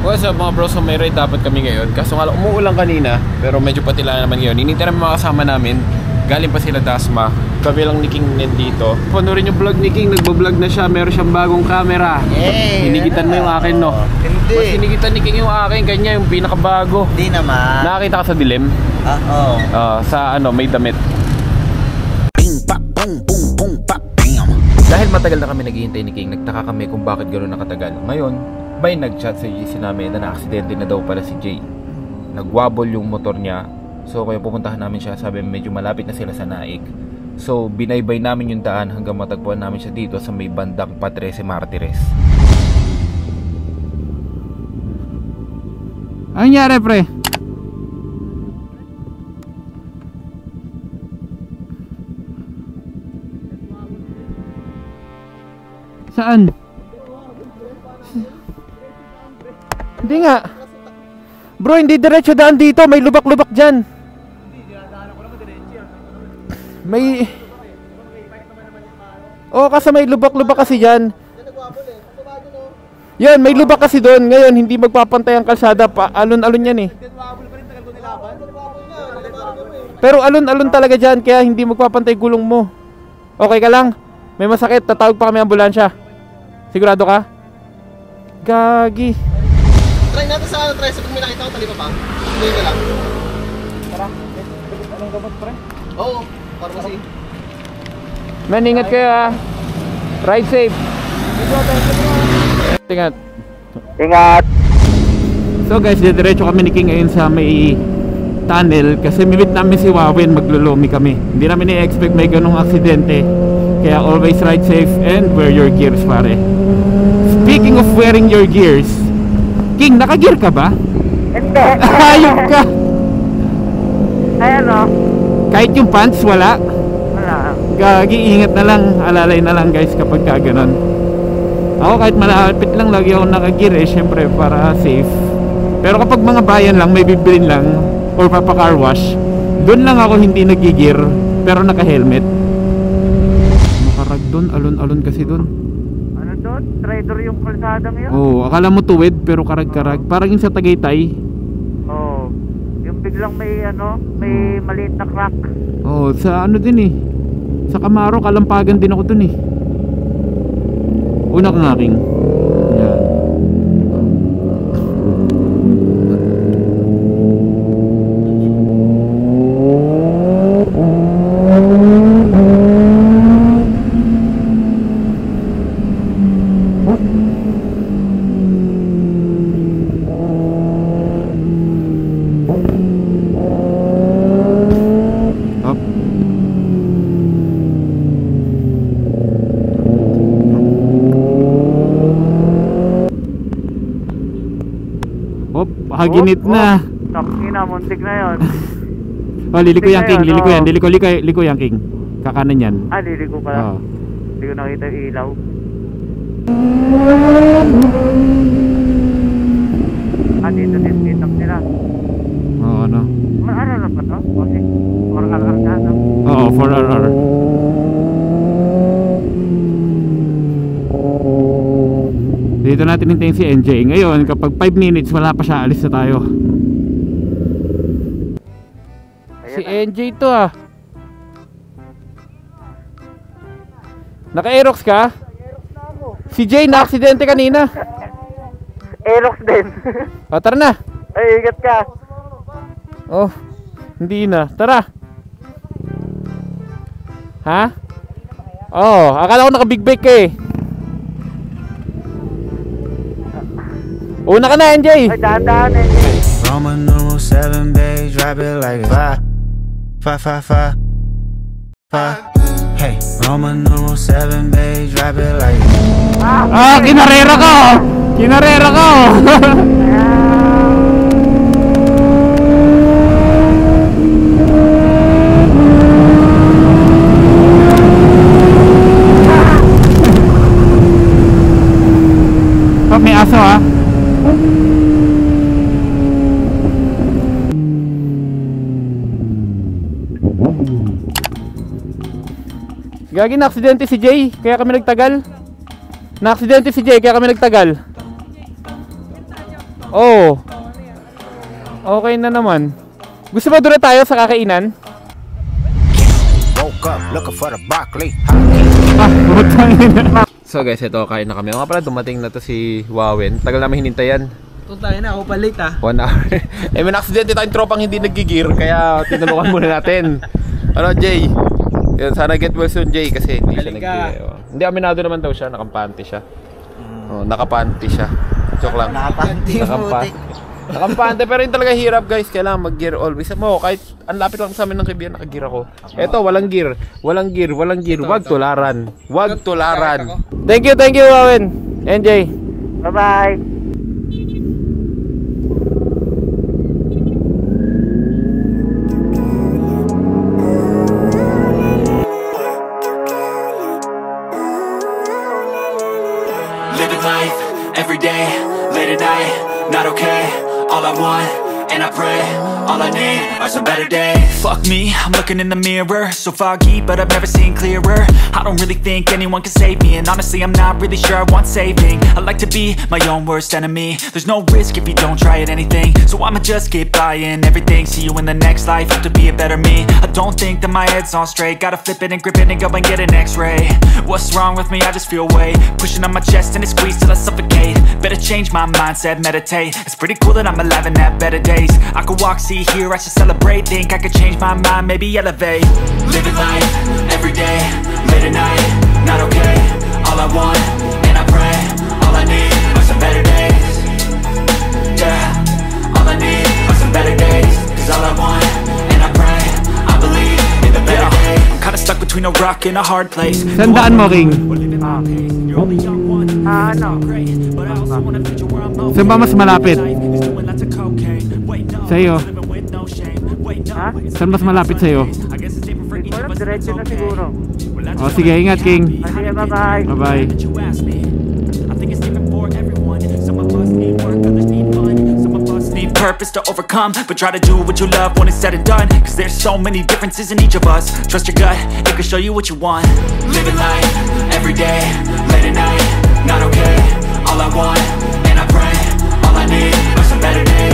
What's up mga bro, so may ride dapat kami ngayon. Kaso nga umuulan kanina, pero medyo patila naman ngayon. Hinintay namin mga kasama namin. Galing pa sila Dasma. Kami lang ni King nandito. Panoorin yung vlog ni King, nagbablog na siya. Meron siyang bagong camera. Hinigitan mo yung akin, no? Hindi. Mas hinigitan ni King yung akin, kanya yung pinakabago. Hindi naman. Nakakita ka sa dilim? Oo. Sa ano, may damit. Ping, pa, pong, pong, pong, pa, bam. Dahil matagal na kami naghihintay ni King, nagtaka kami kung bakit gano'n nakatagal. Ngayon, may nag-chat sa GC namin na na-aksidente na daw pala si Jay. Nagwabol yung motor niya. So kaya pupuntahan namin siya, sabi medyo malapit na sila sa Naik. So binaybay namin yung daan hanggang matagpuan namin siya dito sa may bandang Patrese Martires. Ano nangyari, pre? Saan? Hindi nga. Bro, hindi diretso daan dito. May lubak-lubak dyan. May... Oo, kasi may lubak-lubak kasi dyan. Yan, may lubak kasi doon. Ngayon, hindi magpapantay ang kalsada pa. Alon-alon yan eh. Pero alon-alon talaga dyan. Kaya hindi magpapantay gulong mo. Okay ka lang? May masakit. Tatawag pa kami ambulansya. Sigurado ka? Gagi. Try natin sa try sa pag may nakita ko tali pa ba? Hindi ka lang. Tara, anong gamot, pre? Oo, pharmacy. Man, ingat kayo ha. Ride safe. Ingat. Ingat. So guys, diretso kami ni King ngayon sa may tunnel. Kasi mimit namin si Wawin, maglulumi kami. Hindi namin i-expect may ganong aksidente. Kaya always ride safe and wear your gears, pare. Speaking of wearing your gears, King, naka-gear ka ba? Hindi. Hayop ka! Ay ano? Kahit yung pants, wala? Wala. Gagi, ingat na lang. Alalay na lang guys kapag ka ganun. Ako kahit malapit lang, lagi ako naka-gear eh. Syempre, para safe. Pero kapag mga bayan lang, may bibilin lang or papa-car wash, doon lang ako hindi nag-gear pero naka-helmet. Makarag doon, alon-alon kasi doon. Trader yung kalsada ngayon? Oo, akala mo tuwid pero karag-karag. Parang yung sa Tagaytay. Oo. Yung biglang may ano, may maliit na crack. Oo, sa ano din eh. Sa Camaro, kalampagan din ako dun eh. Una kang aking. Yan. Haginit na. Takina, muntik na yun. Oh, liliko yan, King. Liliko yan. Liliko yan, King. Kakanan yan. Ah, liliko pala. Oo. Hindi ko nakita yung ilaw. Ah, dito stop nila. Oo, ano? Ano na pa to? Okay. 4RR na to. Oo, 4RR. Dito natin hintayin si NJ. Ngayon, kapag 5 minutes, wala pa siya, alis na tayo. Si NJ to ah. Naka-Aerox ka? Si Jay na-aksidente kanina. Aerox din. O, tara na. Ay, ingat ka. Oh, hindi na. Tara. Ha? Oh, akala ko naka-big bike ka eh. Una ka na, NJ. Ay, dahan-dahan eh. Roman numeral 7, babe, drop it like 5, 5, 5, 5, 5. Hey, Roman numeral 7, babe, drop it like. Ah, kinarera ko. Kinarera ko. Oh, may aso ah. Gagi, na-aksidente si Jay, kaya kami nagtagal. Na-aksidente si Jay, kaya kami nagtagal. Oh. Okay na naman. Gusto ba doon na tayo sa kakainan? Woke up looking for the broccoli. So guys, ito kain na kami. Nga pala, dumating na to si Wawen. Tagal namin hinintayan. Ito tayo na, ako palit 1 hour. May aksidente tayong tropang hindi nagigir. Kaya tinulungan muna natin. Ano, Jay? Yun, sana get well soon, Jay. Kasi hindi siya nagigir. Hindi, aminado naman daw siya. Nakampante siya. Nakapanty siya. Joke lang. Nakampante, pero yun talaga hirap guys. Kailangan mag-gear always. Kahit ang lapit lang sa amin ng kaibigan, naka-gear ako. Eto, walang gear. Walang gear. Wag tularan. Wag tularan. Thank you, Wawen. NJ. Bye-bye. Living life, every day, late at night, not okay. All I want, and I pray, all I need are some better days. Fuck me, I'm looking in the mirror, so foggy, but I've never seen clearer. I don't really think anyone can save me, and honestly I'm not really sure I want saving. I like to be my own worst enemy. There's no risk if you don't try at anything, so I'ma just keep buying everything. See you in the next life, have to be a better me. I don't think that my head's on straight, gotta flip it and grip it and go and get an x-ray. What's wrong with me? I just feel weight pushing on my chest and it squeezes till I suffocate. Better change my mindset, meditate. It's pretty cool that I'm alive and have better days. I could walk, see, hear, I should celebrate. Think I could change my mind, maybe elevate. Living life, every day, late at night, not okay. All I want, and I pray, all I need are some better days. Yeah, all I need are some better days. Cause all I want, and I pray, I believe in the better days. I'm kinda stuck between a rock and a hard place. Sandaan mo, King. Saan ba mas malapit? Sa'yo. Ha? Saan mas malapit sa'yo? Walang diretso na siguro. O sige, ingat, King. Sige, bye-bye. Bye-bye. Need purpose to overcome, but try to do what you love when it's said and done. Cause there's so many differences in each of us. Trust your gut, it can show you what you want. Living life, every day, late at night, not okay. All I want, and I pray, all I need are some better days.